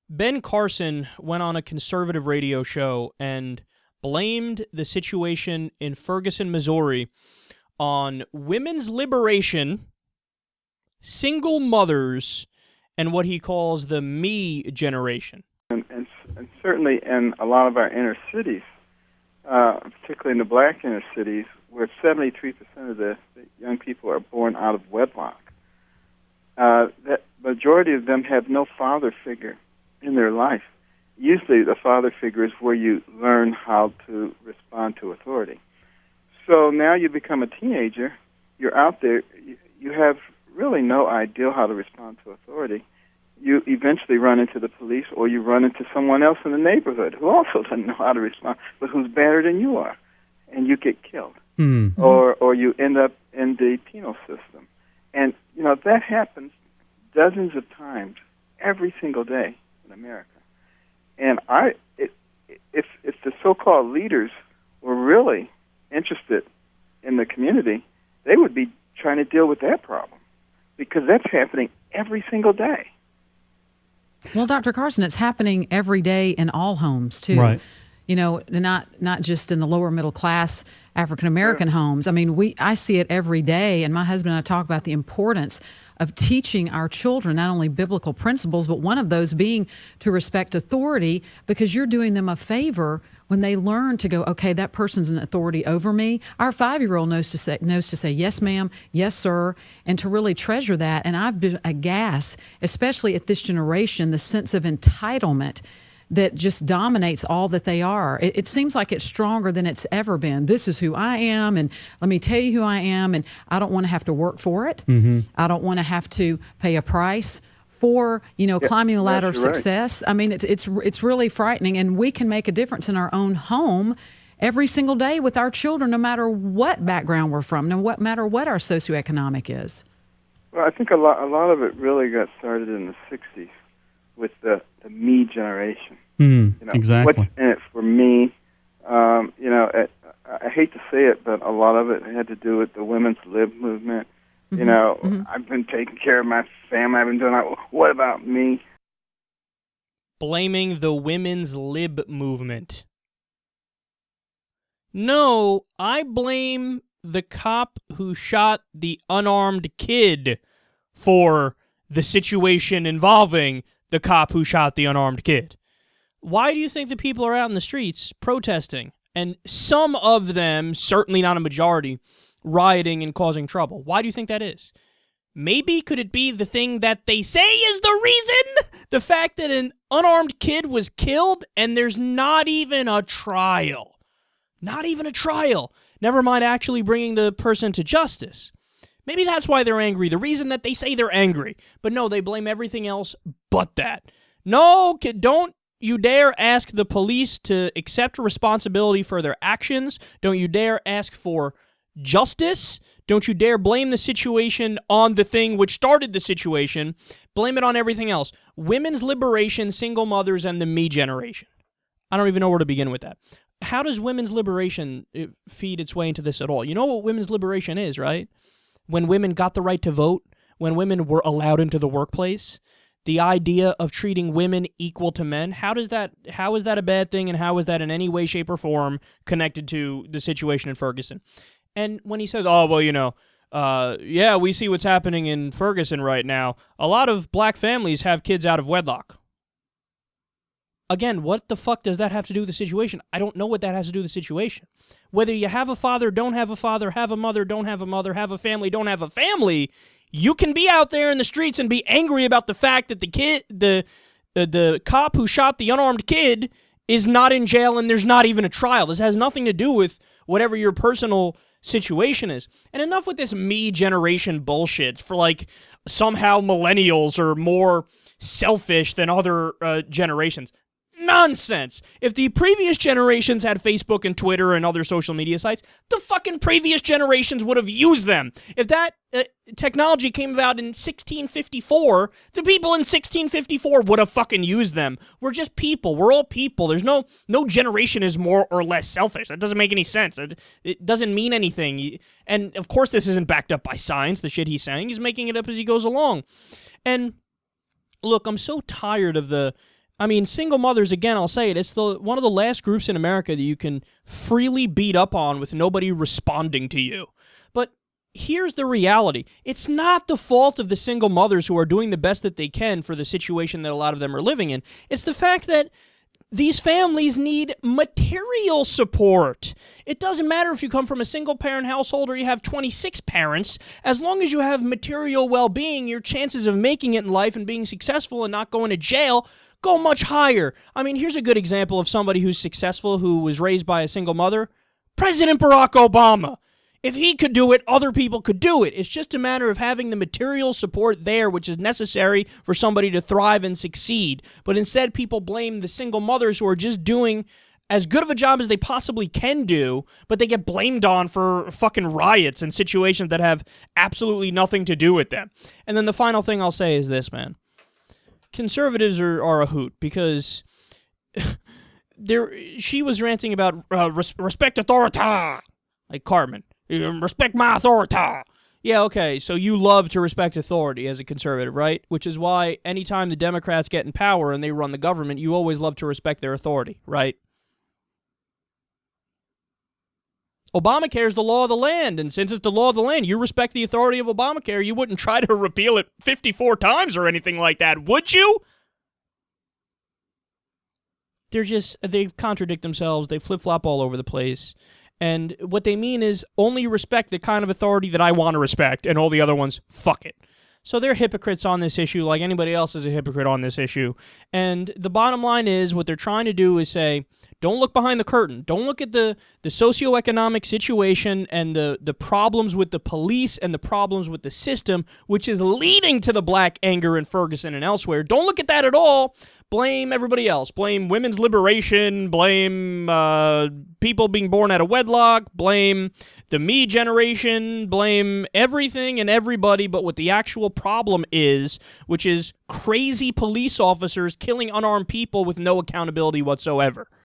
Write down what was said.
Ben Carson went on a conservative radio show and blamed the situation in Ferguson, Missouri on women's liberation, single mothers, and what he calls the me generation. And certainly in a lot of our inner cities, particularly in the black inner cities, where 73% of the young people are born out of wedlock, that majority of them have no father figure in their life. Usually the father figure is where you learn how to respond to authority. So now you become a teenager, you're out there, you have really no idea how to respond to authority. You eventually run into the police, or you run into someone else in the neighborhood who also doesn't know how to respond, but who's better than you are, and you get killed. Mm-hmm. Or you end up in the penal system. And, you know, that happens dozens of times every single day in America. And if the so-called leaders were really interested in the community, they would be trying to deal with that problem, because that's happening every single day. Well, Dr. Carson, it's happening every day in all homes, too. Right. You know, not just in the lower middle class African-American homes. I mean, I see it every day, and my husband and I talk about the importance of teaching our children not only biblical principles, but one of those being to respect authority, because you're doing them a favor when they learn to go, okay, that person's an authority over me. Our 5-year-old knows to say, yes, ma'am, yes, sir, and to really treasure that. And I've been aghast, especially at this generation, the sense of entitlement that just dominates all that they are. It seems like it's stronger than it's ever been. This is who I am, and let me tell you who I am, and I don't want to have to work for it. Mm-hmm. I don't want to have to pay a price for, climbing the ladder of success. Right. I mean, it's really frightening, and we can make a difference in our own home every single day with our children, no matter what background we're from, no matter what our socioeconomic is. Well, I think a lot of it really got started in the 60s with the me generation. Exactly. What's in it for me? I hate to say it, but a lot of it had to do with the women's lib movement. Mm-hmm. I've been taking care of my family. I've been doing that. What about me? Blaming the women's lib movement. No, I blame the cop who shot the unarmed kid for the situation involving the cop who shot the unarmed kid. Why do you think the people are out in the streets protesting? And some of them, certainly not a majority, rioting and causing trouble. Why do you think that is? Maybe could it be the thing that they say is the reason? The fact that an unarmed kid was killed and there's not even a trial. Not even a trial. Never mind actually bringing the person to justice. Maybe that's why they're angry. The reason that they say they're angry. But no, they blame everything else but that. No, don't you dare ask the police to accept responsibility for their actions. Don't you dare ask for justice. Don't you dare blame the situation on the thing which started the situation. Blame it on everything else. Women's liberation, single mothers, and the me generation. I don't even know where to begin with that. How does women's liberation feed its way into this at all? You know what women's liberation is, right? When women got the right to vote, when women were allowed into the workplace, the idea of treating women equal to men, how is that a bad thing, and how is that in any way, shape, or form connected to the situation in Ferguson? And when he says, we see what's happening in Ferguson right now, a lot of black families have kids out of wedlock. Again, what the fuck does that have to do with the situation? I don't know what that has to do with the situation. Whether you have a father, don't have a father, have a mother, don't have a mother, have a family, don't have a family, you can be out there in the streets and be angry about the fact that the cop who shot the unarmed kid is not in jail and there's not even a trial. This has nothing to do with whatever your personal situation is. And enough with this me generation bullshit for somehow millennials are more selfish than other generations. Nonsense. If the previous generations had Facebook and Twitter and other social media sites, the fucking previous generations would have used them. If that technology came about in 1654, the people in 1654 would have fucking used them. We're just people. We're all people. There's no generation is more or less selfish. That doesn't make any sense. It doesn't mean anything. And of course this isn't backed up by science, the shit he's saying. He's making it up as he goes along. And look, I'm so tired of the I mean, single mothers, again, I'll say it, it's one of the last groups in America that you can freely beat up on with nobody responding to you. But here's the reality. It's not the fault of the single mothers who are doing the best that they can for the situation that a lot of them are living in. It's the fact that these families need material support. It doesn't matter if you come from a single-parent household or you have 26 parents. As long as you have material well-being, your chances of making it in life and being successful and not going to jail go much higher. I mean, here's a good example of somebody who's successful who was raised by a single mother. President Barack Obama. If he could do it, other people could do it. It's just a matter of having the material support there, which is necessary for somebody to thrive and succeed. But instead, people blame the single mothers who are just doing as good of a job as they possibly can do, but they get blamed on for fucking riots and situations that have absolutely nothing to do with them. And then the final thing I'll say is this, man. Conservatives are a hoot because she was ranting about respect authority, like Cartman. Respect my authority. Yeah, okay, so you love to respect authority as a conservative, right? Which is why anytime the Democrats get in power and they run the government, you always love to respect their authority, right? Obamacare is the law of the land, and since it's the law of the land, you respect the authority of Obamacare. You wouldn't try to repeal it 54 times or anything like that, would you? They contradict themselves. They flip-flop all over the place. And what they mean is only respect the kind of authority that I want to respect, and all the other ones, fuck it. So they're hypocrites on this issue like anybody else is a hypocrite on this issue. And the bottom line is what they're trying to do is say, don't look behind the curtain. Don't look at the socioeconomic situation and the problems with the police and the problems with the system, which is leading to the black anger in Ferguson and elsewhere. Don't look at that at all. Blame everybody else. Blame women's liberation. Blame people being born out of wedlock. Blame the me generation. Blame everything and everybody but what the actual problem is, which is crazy police officers killing unarmed people with no accountability whatsoever.